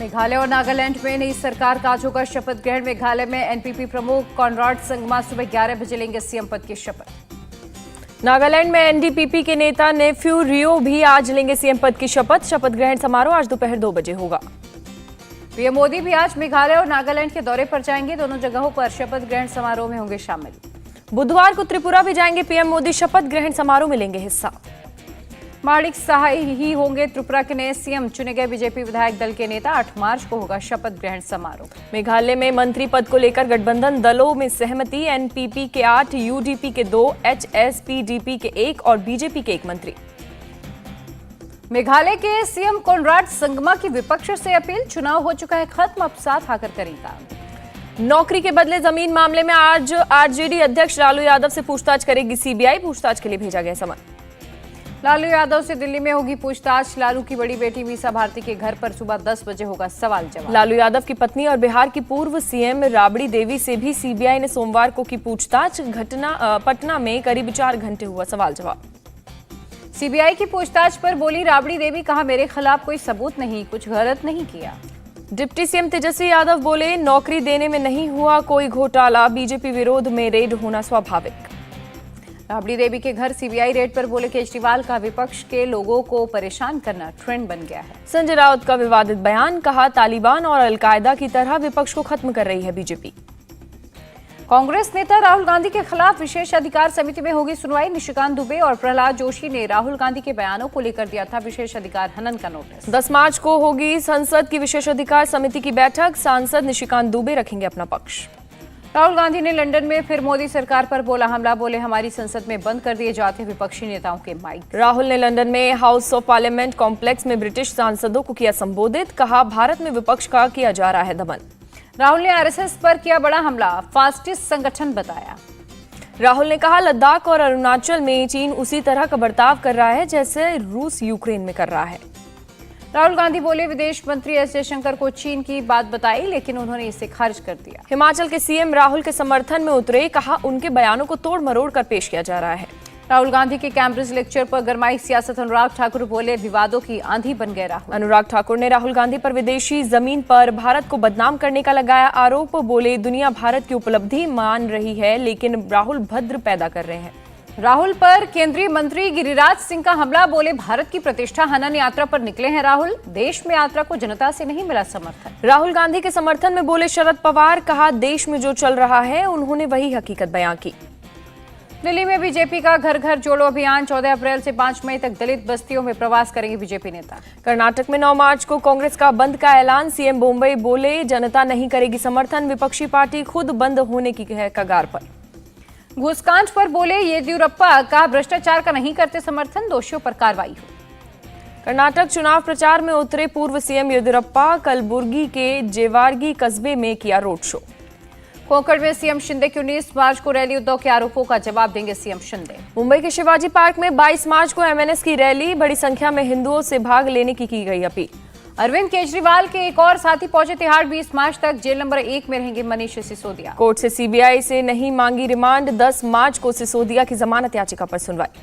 मेघालय और नागालैंड में नई सरकार का आज होगा शपथ ग्रहण। मेघालय में एनपीपी प्रमुख कॉनराड संगमा सुबह 11 बजे लेंगे सीएम पद की शपथ। नागालैंड में एनडीपीपी के नेता नेफ्यू रियो भी आज लेंगे सीएम पद की शपथ। शपथ ग्रहण समारोह आज दोपहर 2 बजे होगा। पीएम मोदी भी आज मेघालय और नागालैंड के दौरे पर जाएंगे। दोनों जगहों पर शपथ ग्रहण समारोह में होंगे शामिल। बुधवार को त्रिपुरा भी जाएंगे पीएम मोदी। शपथ ग्रहण समारोह में लेंगे हिस्सा। माणिक साहा ही होंगे त्रिपुरा के नए सीएम। चुने गए बीजेपी विधायक दल के नेता। 8 मार्च को होगा शपथ ग्रहण समारोह। मेघालय में मंत्री पद को लेकर गठबंधन दलों में सहमति। एनपीपी के 8, यूडीपी के 2, एचएसपीडीपी के 1 और बीजेपी के 1 मंत्री। मेघालय के सीएम कॉनराड संगमा की विपक्ष से अपील। चुनाव हो चुका है खत्म, अब साथ आकर करें काम। नौकरी के बदले जमीन मामले में आज आरजेडी अध्यक्ष लालू यादव से पूछताछ करेगी सीबीआई। पूछताछ के लिए भेजा गया समन। लालू यादव से दिल्ली में होगी पूछताछ। लालू की बड़ी बेटी मीसा भारती के घर पर सुबह 10 बजे होगा सवाल जवाब। लालू यादव की पत्नी और बिहार की पूर्व सीएम राबड़ी देवी से भी सीबीआई ने सोमवार को की पूछताछ। पटना में करीब 4 घंटे हुआ सवाल जवाब। सीबीआई की पूछताछ पर बोली राबड़ी देवी, कहा मेरे खिलाफ कोई सबूत नहीं, कुछ गलत नहीं किया। डिप्टी सीएम तेजस्वी यादव बोले नौकरी देने में नहीं हुआ कोई घोटाला, बीजेपी विरोध में रेड होना स्वाभाविक। राबड़ी देवी के घर सीबीआई रेड पर बोले केजरीवाल का विपक्ष के लोगों को परेशान करना ट्रेंड बन गया है। संजय राउत का विवादित बयान, कहा तालिबान और अलकायदा की तरह विपक्ष को खत्म कर रही है बीजेपी। कांग्रेस नेता राहुल गांधी के खिलाफ विशेष अधिकार समिति में होगी सुनवाई। निशिकांत दुबे और प्रहलाद जोशी ने राहुल गांधी के बयानों को लेकर दिया था विशेष अधिकार हनन का नोटिस। 10 मार्च को होगी संसद की विशेष अधिकार समिति की बैठक। सांसद निशिकांत दुबे रखेंगे अपना पक्ष। राहुल गांधी ने लंदन में फिर मोदी सरकार पर बोला हमला। बोले हमारी संसद में बंद कर दिए जाते विपक्षी नेताओं के माइक। राहुल ने लंदन में हाउस ऑफ पार्लियामेंट कॉम्प्लेक्स में ब्रिटिश सांसदों को किया संबोधित। कहा भारत में विपक्ष का किया जा रहा है दमन। राहुल ने आरएसएस पर किया बड़ा हमला, फास्टिस्ट संगठन बताया। राहुल ने कहा लद्दाख और अरुणाचल में चीन उसी तरह का बर्ताव कर रहा है जैसे रूस यूक्रेन में कर रहा है। राहुल गांधी बोले विदेश मंत्री एस जयशंकर को चीन की बात बताई, लेकिन उन्होंने इसे खारिज कर दिया। हिमाचल के सीएम राहुल के समर्थन में उतरे। कहा उनके बयानों को तोड़ मरोड़ कर पेश किया जा रहा है। राहुल गांधी के कैम्ब्रिज लेक्चर पर गरमाई सियासत। अनुराग ठाकुर बोले विवादों की आंधी बन गए राहुल। अनुराग ठाकुर ने राहुल गांधी पर विदेशी जमीन पर भारत को बदनाम करने का लगाया आरोप। बोले दुनिया भारत की उपलब्धि मान रही है लेकिन राहुल भद्र पैदा कर रहे हैं। राहुल पर केंद्रीय मंत्री गिरिराज सिंह का हमला। बोले भारत की प्रतिष्ठा हनन यात्रा पर निकले हैं राहुल। देश में यात्रा को जनता से नहीं मिला समर्थन। राहुल गांधी के समर्थन में बोले शरद पवार। कहा देश में जो चल रहा है उन्होंने वही हकीकत बयां की। दिल्ली में बीजेपी का घर घर जोड़ो अभियान। 14 अप्रैल से 5 मई तक दलित बस्तियों में प्रवास करेंगे बीजेपी नेता। कर्नाटक में 9 मार्च को कांग्रेस का बंद का ऐलान। सीएम मुंबई बोले जनता नहीं करेगी समर्थन। विपक्षी पार्टी खुद बंद होने की है कगार पर। घूसकांड पर बोले येदियुरप्पा, कहा भ्रष्टाचार का नहीं करते समर्थन, दोषियों पर कार्रवाई हो। कर्नाटक चुनाव प्रचार में उतरे पूर्व सीएम येदियुरप्पा। कलबुर्गी के जेवार्गी कस्बे में किया रोड शो। कोंकण में सीएम शिंदे की 19 मार्च को रैली। उद्धव के आरोपों का जवाब देंगे सीएम शिंदे। मुंबई के शिवाजी पार्क में 22 मार्च को एमएनएस की रैली। बड़ी संख्या में हिंदुओं से भाग लेने की गई अपील। अरविंद केजरीवाल के एक और साथी पहुंचे तिहाड़। 20 मार्च तक जेल नंबर 1 में रहेंगे मनीष सिसोदिया। कोर्ट से सीबीआई से नहीं मांगी रिमांड। 10 मार्च को सिसोदिया की जमानत याचिका पर सुनवाई।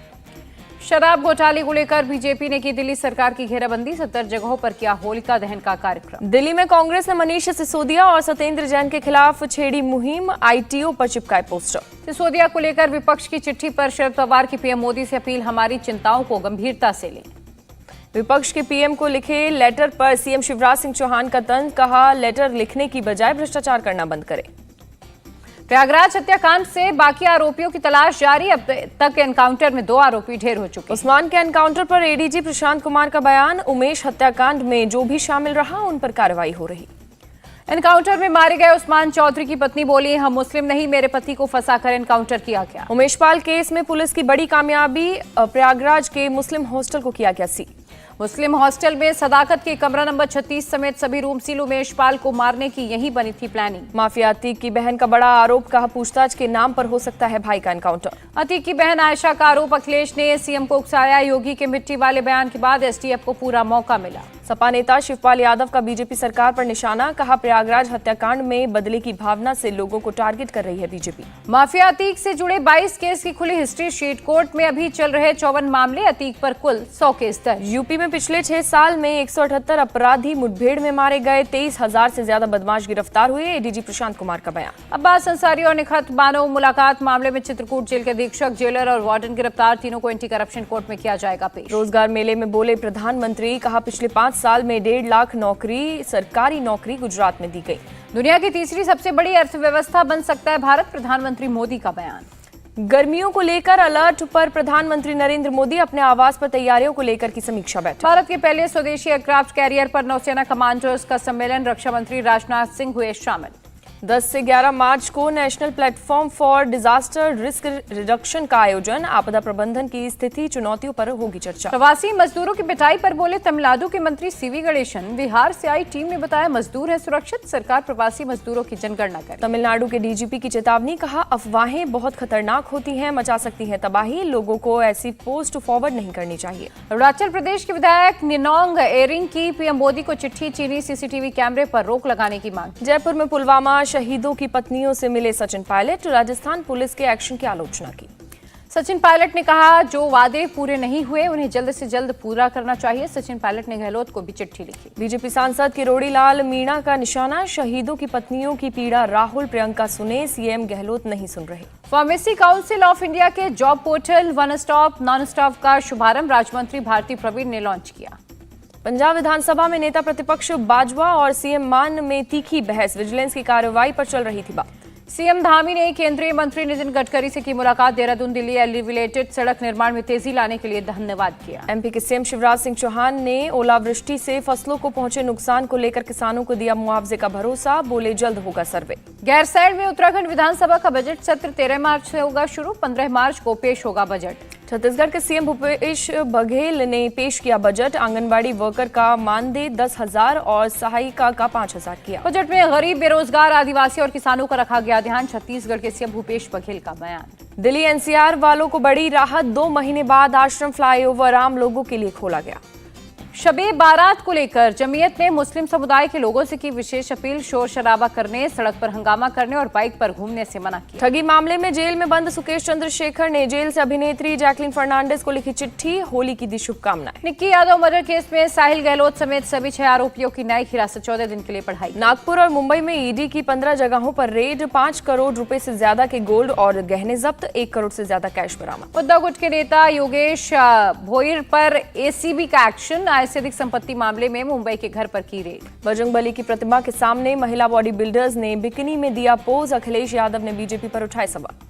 शराब घोटाले को लेकर बीजेपी ने की दिल्ली सरकार की घेराबंदी। 70 जगहों पर किया होलिका दहन का कार्यक्रम। दिल्ली में कांग्रेस ने मनीष सिसोदिया और सत्येंद्र जैन के खिलाफ छेड़ी मुहिम। आईटीओ पर चिपकाए पोस्टर। सिसोदिया को लेकर विपक्ष की चिट्ठी पर शरद पवार की पीएम मोदी से अपील, हमारी चिंताओं को गंभीरता से लें। विपक्ष के पीएम को लिखे लेटर पर सीएम शिवराज सिंह चौहान का तंज। कहा लेटर लिखने की बजाय भ्रष्टाचार करना बंद करें। प्रयागराज हत्याकांड से बाकी आरोपियों की तलाश जारी। अब तक एनकाउंटर में 2 आरोपी ढेर हो चुके। उस्मान के एनकाउंटर पर एडीजी प्रशांत कुमार का बयान। उमेश हत्याकांड में जो भी शामिल रहा उन पर कार्रवाई हो रही। एनकाउंटर में मारे गए उस्मान चौधरी की पत्नी बोली, हम मुस्लिम नहीं, मेरे पति को फंसाकर एनकाउंटर किया गया। उमेश पाल केस में पुलिस की बड़ी कामयाबी। प्रयागराज के मुस्लिम हॉस्टल को किया गया सील। मुस्लिम हॉस्टल में सदाकत के कमरा नंबर 36 समेत सभी रूम सील। उमेश पाल को मारने की यही बनी थी प्लानिंग। माफिया अतीक की बहन का बड़ा आरोप। कहा पूछताछ के नाम पर हो सकता है भाई का एनकाउंटर। अतीक की बहन आयशा का आरोप, अखिलेश ने सीएम को उकसाया। योगी के मिट्टी वाले बयान के बाद एसटीएफ को पूरा मौका मिला। सपा नेता शिवपाल यादव का बीजेपी सरकार पर निशाना, कहा प्रयागराज हत्याकांड में बदले की भावना से लोगों को टारगेट कर रही है बीजेपी। माफिया अतीक से जुड़े 22 केस की खुली हिस्ट्री शीट, कोर्ट में अभी चल रहे 54 मामले, अतीक पर कुल 100 केस दर्ज। यूपी में पिछले 6 साल में 178 अपराधी मुठभेड़ में मारे गए, 23,000 से ज्यादा बदमाश गिरफ्तार हुए, एडीजी प्रशांत कुमार का बयान। अब्बास अंसारी और निखत बानो मुलाकात मामले में चित्रकूट जेल के अधीक्षक, जेलर और वार्डन गिरफ्तार, तीनों को एंटी करप्शन कोर्ट में किया जाएगा पेश। रोजगार मेले में बोले प्रधानमंत्री, कहा पिछले 5 साल में 1.5 लाख नौकरी, सरकारी नौकरी गुजरात में दी गई। दुनिया की तीसरी सबसे बड़ी अर्थव्यवस्था बन सकता है भारत, प्रधानमंत्री मोदी का बयान। गर्मियों को लेकर अलर्ट पर प्रधानमंत्री नरेंद्र मोदी, अपने आवास पर तैयारियों को लेकर की समीक्षा बैठक। भारत के पहले स्वदेशी एयरक्राफ्ट कैरियर पर नौसेना कमांडर्स का सम्मेलन, रक्षा मंत्री राजनाथ सिंह हुए शामिल। 10 से 11 मार्च को national platform for disaster risk reduction का आयोजन, आपदा प्रबंधन की स्थिति चुनौतियों पर होगी चर्चा। प्रवासी मजदूरों की पिटाई पर बोले तमिलनाडु के मंत्री सीवी गणेशन, बिहार से आई टीम ने बताया मजदूर है सुरक्षित, सरकार प्रवासी मजदूरों की जनगणना करे। तमिलनाडु के डीजीपी की चेतावनी, कहा अफवाहें बहुत खतरनाक होती हैं, मचा सकती हैं तबाही, लोगों को ऐसी पोस्ट फॉरवर्ड नहीं करनी चाहिए। अरुणाचल प्रदेश के विधायक निनोंग एरिंग की पीएम मोदी को चिट्ठी, चीनी सीसीटीवी कैमरे पर रोक लगाने की मांग। जयपुर में पुलवामा शहीदों की पत्नियों से मिले सचिन पायलट, राजस्थान पुलिस के एक्शन की आलोचना की। सचिन पायलट ने कहा जो वादे पूरे नहीं हुए उन्हें जल्द से जल्द पूरा करना चाहिए। सचिन पायलट ने गहलोत को भी चिट्ठी लिखी। बीजेपी सांसद किरोड़ी लाल मीणा का निशाना, शहीदों की पत्नियों की पीड़ा राहुल प्रियंका सुने, सीएम गहलोत नहीं सुन रहे। फार्मेसी काउंसिल ऑफ इंडिया के job portal one stop non stop का शुभारंभ राज्यमंत्री भारती प्रवीण ने लॉन्च किया। पंजाब विधानसभा में नेता प्रतिपक्ष बाजवा और सीएम मान में तीखी बहस, विजिलेंस की कार्रवाई पर चल रही थी बात। सीएम धामी ने केंद्रीय मंत्री नितिन गडकरी से की मुलाकात, देहरादून दिल्ली एलिवेटेड सड़क निर्माण में तेजी लाने के लिए धन्यवाद किया। एमपी के सीएम शिवराज सिंह चौहान ने ओलावृष्टि से फसलों को पहुंचे नुकसान को लेकर किसानों को दिया मुआवजे का भरोसा, बोले जल्द होगा सर्वे। गैरसैंण में उत्तराखंड विधानसभा का बजट सत्र 13 मार्च से होगा शुरू, 15 मार्च को पेश होगा बजट। छत्तीसगढ़ के सीएम भूपेश बघेल ने पेश किया बजट, आंगनबाड़ी वर्कर का मानदेय 10,000 और सहायिका का 5,000 किया। बजट में गरीब, बेरोजगार, आदिवासी और किसानों का रखा गया ध्यान, छत्तीसगढ़ के सीएम भूपेश बघेल का बयान। दिल्ली एनसीआर वालों को बड़ी राहत, 2 महीने बाद आश्रम फ्लाईओवर आम लोगों के लिए खोला गया। शबे बारात को लेकर जमीयत ने मुस्लिम समुदाय के लोगों से की विशेष अपील, शोर शराबा करने, सड़क पर हंगामा करने और बाइक पर घूमने से मना किया। ठगी मामले में जेल में बंद सुकेश चंद्रशेखर ने जेल से अभिनेत्री जैकलीन फर्नांडिस को लिखी चिट्ठी, होली की दी शुभकामनाएं। निक्की यादव मर्डर केस में साहिल गहलोत समेत सभी 6 आरोपियों की न्यायिक हिरासत 14 दिन के लिए बढ़ाई। नागपुर और मुंबई में ईडी की 15 जगहों पर रेड, 5 करोड़ रुपए से ज्यादा के गोल्ड और गहने जब्त, 1 करोड़ से ज्यादा कैश बरामद। उद्धव गुट के नेता योगेश भोईर पर एसीबी का एक्शन, आय से अधिक संपत्ति मामले में मुंबई के घर पर की रेड। बजरंगबली की प्रतिमा के सामने महिला बॉडी बिल्डर्स ने बिकिनी में दिया पोज, अखिलेश यादव ने बीजेपी पर उठाए सवाल।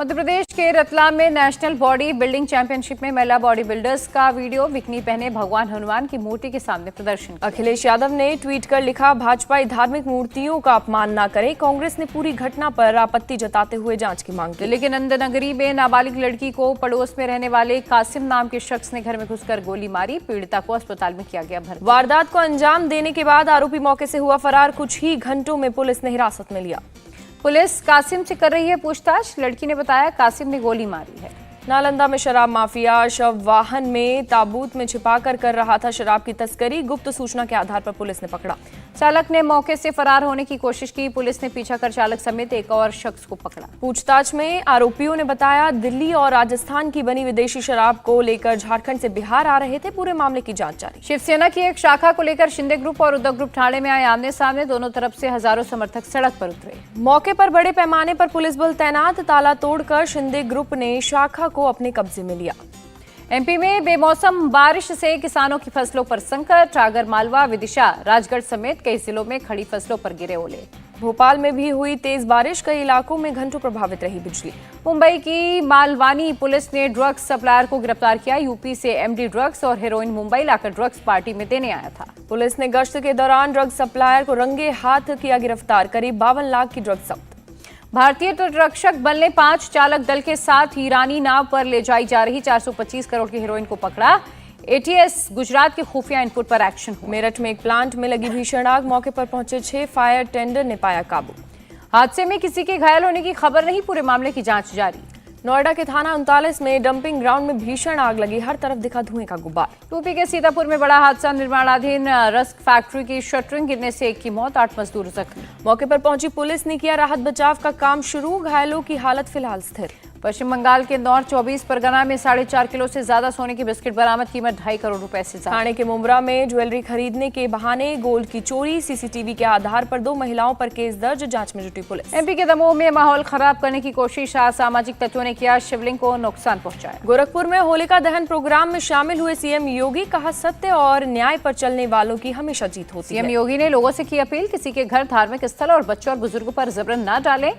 मध्य प्रदेश के रतलाम में नेशनल बॉडी बिल्डिंग चैंपियनशिप में महिला बॉडी बिल्डर्स का वीडियो, बिकनी पहने भगवान हनुमान की मूर्ति के सामने प्रदर्शन। अखिलेश यादव ने ट्वीट कर लिखा, भाजपा धार्मिक मूर्तियों का अपमान न करे, कांग्रेस ने पूरी घटना पर आपत्ति जताते हुए जांच की मांग की। दिल्ली के नंदनगरी में नाबालिग लड़की को पड़ोस में रहने वाले कासिम नाम के शख्स ने घर में घुसकर गोली मारी, पीड़िता को अस्पताल में किया गया भर्ती। वारदात को अंजाम देने के बाद आरोपी मौके से हुआ फरार, कुछ ही घंटों में पुलिस ने हिरासत में लिया। पुलिस कासिम से कर रही है पूछताछ, लड़की ने बताया कासिम ने गोली मारी है। नालंदा में शराब माफिया शव वाहन में ताबूत में छिपाकर कर रहा था शराब की तस्करी, गुप्त सूचना के आधार पर पुलिस ने पकड़ा। चालक ने मौके से फरार होने की कोशिश की, पुलिस ने पीछा कर चालक समेत एक और शख्स को पकड़ा। पूछताछ में आरोपियों ने बताया दिल्ली और राजस्थान की बनी विदेशी शराब को लेकर झारखंड से बिहार आ रहे थे, पूरे मामले की जांच जारी। शिवसेना की एक शाखा को लेकर शिंदे ग्रुप और उद्धव ग्रुप ठाणे में आए आमने सामने, दोनों तरफ से हजारों समर्थक सड़क पर उतरे। मौके पर बड़े पैमाने पर पुलिस बल तैनात, ताला तोड़कर शिंदे ग्रुप ने शाखा को अपने कब्जे में लिया। एमपी में बेमौसम बारिश से किसानों की फसलों पर संकट, आगर मालवा, विदिशा, राजगढ़ समेत कई जिलों में खड़ी फसलों पर गिरे ओले। भोपाल में भी हुई तेज बारिश, कई इलाकों में घंटों प्रभावित रही बिजली। मुंबई की मालवानी पुलिस ने ड्रग्स सप्लायर को गिरफ्तार किया, यूपी से एमडी ड्रग्स और हेरोइन मुंबई लाकर ड्रग्स पार्टी में देने आया था। पुलिस ने गश्त के दौरान ड्रग्स सप्लायर को रंगे हाथ किया गिरफ्तार, करीब 52 लाख की ड्रग्स जब्त। भारतीय तटरक्षक बल ने 5 चालक दल के साथ ईरानी नाव पर ले जाई जा रही 425 करोड़ की हेरोइन को पकड़ा। एटीएस गुजरात के खुफिया इनपुट पर एक्शन हुआ। मेरठ में एक प्लांट में लगी भीषण आग, मौके पर पहुंचे 6 फायर टेंडर ने पाया काबू। हादसे में किसी के घायल होने की खबर नहीं, पूरे मामले की जांच जारी। नोएडा के थाना 39 में डंपिंग ग्राउंड में भीषण आग लगी, हर तरफ दिखा धुएं का गुब्बार। यूपी के सीतापुर में बड़ा हादसा, निर्माणाधीन रस्क फैक्ट्री की शटरिंग गिरने से एक की मौत, 8 मजदूर जख्मी। मौके पर पहुंची पुलिस ने किया राहत बचाव का काम शुरू, घायलों की हालत फिलहाल स्थिर। पश्चिम बंगाल के नॉर्थ 24 परगना में 4.5 किलो से ज्यादा सोने की बिस्किट बरामद, कीमत 2.5 करोड़ रुपए से ज्यादा। ठाणे के मुमरा में ज्वेलरी खरीदने के बहाने गोल्ड की चोरी, सीसीटीवी के आधार पर 2 महिलाओं पर केस दर्ज, जांच में जुटी पुलिस। एमपी के दमोह में माहौल खराब करने की कोशिश, असामाजिक तत्वों ने किया शिवलिंग को नुकसान पहुंचाया। गोरखपुर में होलिका दहन प्रोग्राम में शामिल हुए सीएम योगी, कहा सत्य और न्याय पर चलने वालों की हमेशा जीत होती है। सीएम योगी ने लोगों से की अपील, किसी के घर धार्मिक स्थल और बच्चों और बुजुर्गों पर जबरन न डालें,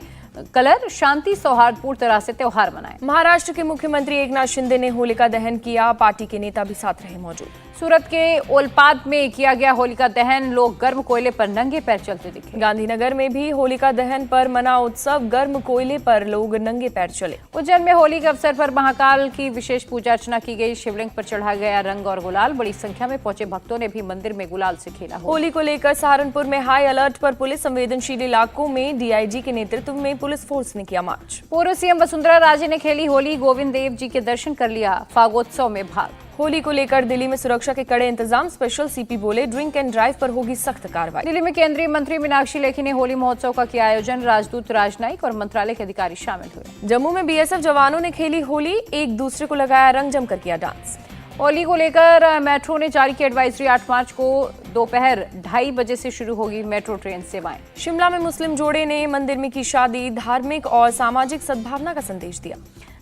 कलर शांति सौहार्दपूर्ण तरह से त्योहार मनाएं। महाराष्ट्र के मुख्यमंत्री एकनाथ शिंदे ने होलिका दहन किया, पार्टी के नेता भी साथ रहे मौजूद। सूरत के ओलपाद में किया गया होलिका दहन, लोग गर्म कोयले पर नंगे पैर चलते दिखे। गांधीनगर में भी होलिका दहन पर मना उत्सव, गर्म कोयले पर लोग नंगे पैर चले। उज्जैन में होली के अवसर पर महाकाल की विशेष पूजा अर्चना की गई, शिवलिंग पर चढ़ा गया रंग और गुलाल, बड़ी संख्या में पहुंचे भक्तों ने भी मंदिर में गुलाल से खेला। होली को लेकर सहारनपुर में हाई अलर्ट पर पुलिस, संवेदनशील इलाकों में डीआईजी के नेतृत्व में पुलिस फोर्स ने किया मार्च। पूर्व सीएम वसुंधरा राजे ने खेली होली, गोविंद देव जी के दर्शन कर लिया, फागोत्सव में भाग। होली को लेकर दिल्ली में सुरक्षा के कड़े इंतजाम, स्पेशल सीपी बोले ड्रिंक एंड ड्राइव पर होगी सख्त कार्रवाई। दिल्ली में केंद्रीय मंत्री मीनाक्षी लेखी ने होली महोत्सव का किया आयोजन, राजदूत राजनायक और मंत्रालय के अधिकारी शामिल हुए। जम्मू में बीएसएफ जवानों ने खेली होली, एक दूसरे को लगाया रंग, जमकर किया डांस। होली को लेकर मेट्रो ने जारी की एडवाइजरी, 8 मार्च को दोपहर 2:30 बजे से शुरू होगी मेट्रो ट्रेन सेवाएं। शिमला में मुस्लिम जोड़े ने मंदिर में की शादी, धार्मिक और सामाजिक सद्भावना का संदेश दिया।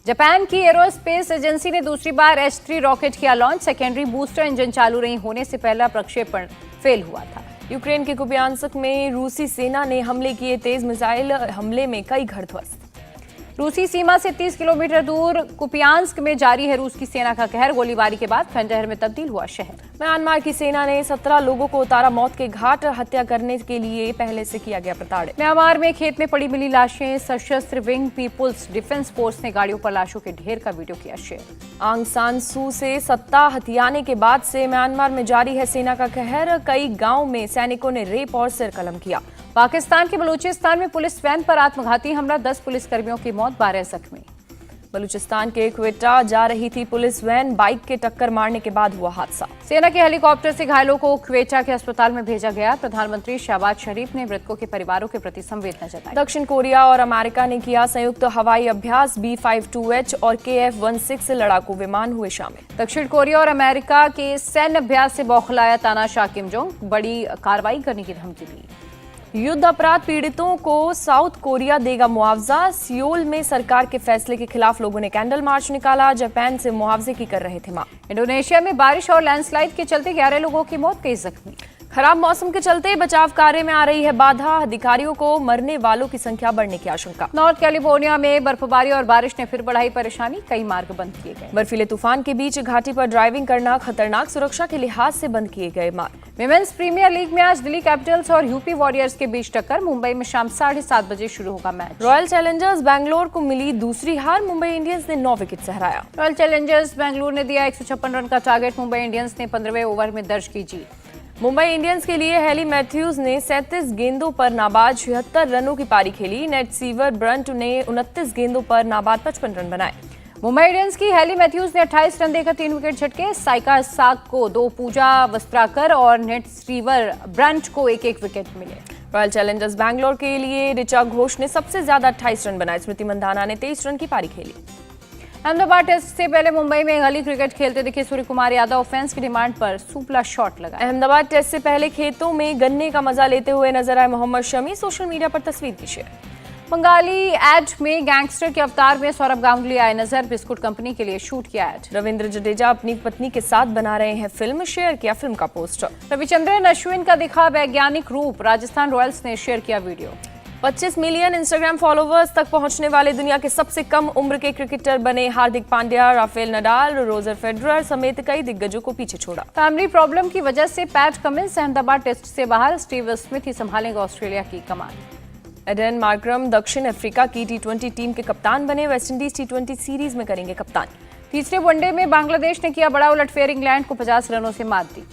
जापान की एरोस्पेस एजेंसी ने दूसरी बार H3 रॉकेट किया लॉन्च, सेकेंडरी बूस्टर इंजन चालू नहीं होने से पहला प्रक्षेपण फेल हुआ था। यूक्रेन के कुपियान्स्क में रूसी सेना ने हमले किए, तेज मिसाइल हमले में कई घर ध्वस्त। रूसी सीमा से 30 किलोमीटर दूर कुपियान्स्क में जारी है रूस की सेना का कहर, गोलीबारी के बाद खंडहर में तब्दील हुआ शहर। म्यांमार की सेना ने 17 लोगों को उतारा मौत के घाट, हत्या करने के लिए पहले से किया गया प्रताड़ित। म्यांमार में खेत में पड़ी मिली लाशें, सशस्त्र विंग पीपुल्स डिफेंस फोर्स ने गाड़ियों पर लाशों के ढेर का वीडियो किया शेयर। आंग सान सू से सत्ता हथियाने के बाद से म्यांमार में जारी है सेना का कहर, कई गांव में सैनिकों ने रेप और सिरकलम किया। पाकिस्तान के बलूचिस्तान में पुलिस वैन पर आत्मघाती हमला, 10 पुलिसकर्मियों की मौत, 12 जख्मी। बलूचिस्तान के क्वेटा जा रही थी पुलिस वैन, बाइक के टक्कर मारने के बाद हुआ हादसा। सेना के हेलीकॉप्टर से घायलों को क्वेटा के अस्पताल में भेजा गया। प्रधानमंत्री शहबाज शरीफ ने मृतकों के परिवारों के प्रति संवेदना जताई। दक्षिण कोरिया और अमेरिका ने किया संयुक्त हवाई अभ्यास, B-52H और KF-16 लड़ाकू विमान हुए शामिल। दक्षिण कोरिया और अमेरिका के सैन्य अभ्यास से बौखलाया तानाशाह किम जोंग, बड़ी कार्रवाई करने की धमकी दी। युद्ध अपराध पीड़ितों को साउथ कोरिया देगा मुआवजा, सियोल में सरकार के फैसले के खिलाफ लोगों ने कैंडल मार्च निकाला, जापान से मुआवजे की कर रहे थे मांग। इंडोनेशिया में बारिश और लैंडस्लाइड के चलते 11 लोगों की मौत, कई जख्मी। खराब मौसम के चलते बचाव कार्य में आ रही है बाधा, अधिकारियों को मरने वालों की संख्या बढ़ने की आशंका। नॉर्थ कैलिफोर्निया में बर्फबारी और बारिश ने फिर बढ़ाई परेशानी, कई मार्ग बंद किए गए। बर्फीले तूफान के बीच घाटी पर ड्राइविंग करना खतरनाक, सुरक्षा के लिहाज से बंद किए गए मार्ग। विमेंस प्रीमियर लीग में आज दिल्ली कैपिटल्स और यूपी वॉरियर्स के बीच टक्कर, मुंबई में शाम 7:30 बजे शुरू होगा मैच। रॉयल चैलेंजर्स बैंगलोर को मिली दूसरी हार, मुंबई इंडियंस ने 9 विकेट सहराया। रॉयल चैलेंजर्स बैंगलोर ने दिया 156 रन का टारगेट, मुंबई इंडियंस ने 15वें ओवर में दर्ज की जीत। मुंबई इंडियंस के लिए हेली मैथ्यूज ने 37 गेंदों पर नाबाद 76 रनों की पारी खेली, नेट सीवर ब्रंट ने 29 गेंदों पर नाबाद 55 रन बनाए। मुंबई इंडियंस की हेली मैथ्यूज ने 28 रन देकर 3 विकेट झटके, साइका साक को 2, पूजा वस्त्राकर और नेट सीवर ब्रंट को 1-1 विकेट मिले। रॉयल चैलेंजर्स बैंगलोर के लिए ऋचा घोष ने सबसे ज्यादा 28 रन बनाए, स्मृति मंधाना ने 23 रन की पारी खेली। अहमदाबाद टेस्ट से पहले मुंबई में गली क्रिकेट खेलते दिखे सूर्य कुमार यादव, फैंस की डिमांड पर सुपला शॉट लगा। अहमदाबाद टेस्ट से पहले खेतों में गन्ने का मजा लेते हुए नजर आए मोहम्मद शमी, सोशल मीडिया पर तस्वीर की शेयर। बंगाली एड में गैंगस्टर के अवतार में सौरभ गांगुली आए नजर, बिस्कुट कंपनी के लिए शूट किया एड। रविंद्र जडेजा अपनी पत्नी के साथ बना रहे हैं फिल्म, शेयर किया फिल्म का पोस्टर। रविचंद्रन अश्विन का दिखा वैज्ञानिक रूप, राजस्थान रॉयल्स ने शेयर किया वीडियो। 25 मिलियन इंस्टाग्राम फॉलोवर्स तक पहुंचने वाले दुनिया के सबसे कम उम्र के क्रिकेटर बने Hardik Pandya, Rafael Nadal, Roger Federer समेत कई दिग्गजों को पीछे छोड़ा। फैमिली प्रॉब्लम की वजह से पैट कमिंस अहमदाबाद टेस्ट से बाहर, स्टीव स्मिथ ही संभालेंगे ऑस्ट्रेलिया की कमान। एडन मार्करम दक्षिण अफ्रीका की T20 टीम के कप्तान बने, वेस्टइंडीज T20 सीरीज में करेंगे कप्तान। तीसरे वनडे में बांग्लादेश ने किया बड़ा उलटफेर, इंग्लैंड को 50 रनों से मात दी।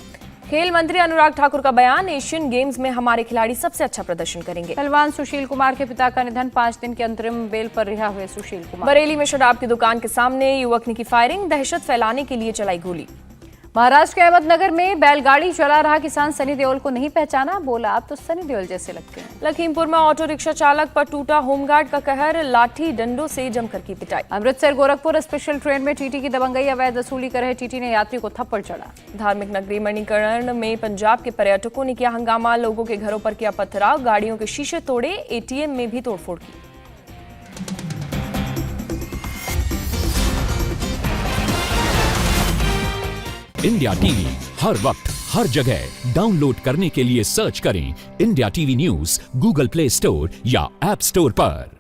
खेल मंत्री अनुराग ठाकुर का बयान, एशियन गेम्स में हमारे खिलाड़ी सबसे अच्छा प्रदर्शन करेंगे। पहलवान सुशील कुमार के पिता का निधन, 5 दिन के अंतरिम बेल पर रिहा हुए सुशील कुमार। बरेली में शराब की दुकान के सामने युवक ने की फायरिंग, दहशत फैलाने के लिए चलाई गोली। महाराष्ट्र के अहमदनगर में बैलगाड़ी चला रहा किसान सनी देओल को नहीं पहचाना, बोला आप तो सनी देओल जैसे लगते हैं। लखीमपुर में ऑटो रिक्शा चालक पर टूटा होमगार्ड का कहर, लाठी डंडों से जमकर की पिटाई। अमृतसर गोरखपुर स्पेशल ट्रेन में टीटी की दबंगई, अवैध वसूली कर रहे टीटी ने यात्री को थप्पड़ चढ़ा। धार्मिक नगरी मणिकर्ण में पंजाब के पर्यटकों ने किया हंगामा, लोगों के घरों पर किया पथराव, गाड़ियों के शीशे तोड़े, एटीएम में भी तोड़फोड़ की। इंडिया टीवी हर वक्त हर जगह डाउनलोड करने के लिए सर्च करें India TV news Google play store या ऐप स्टोर पर।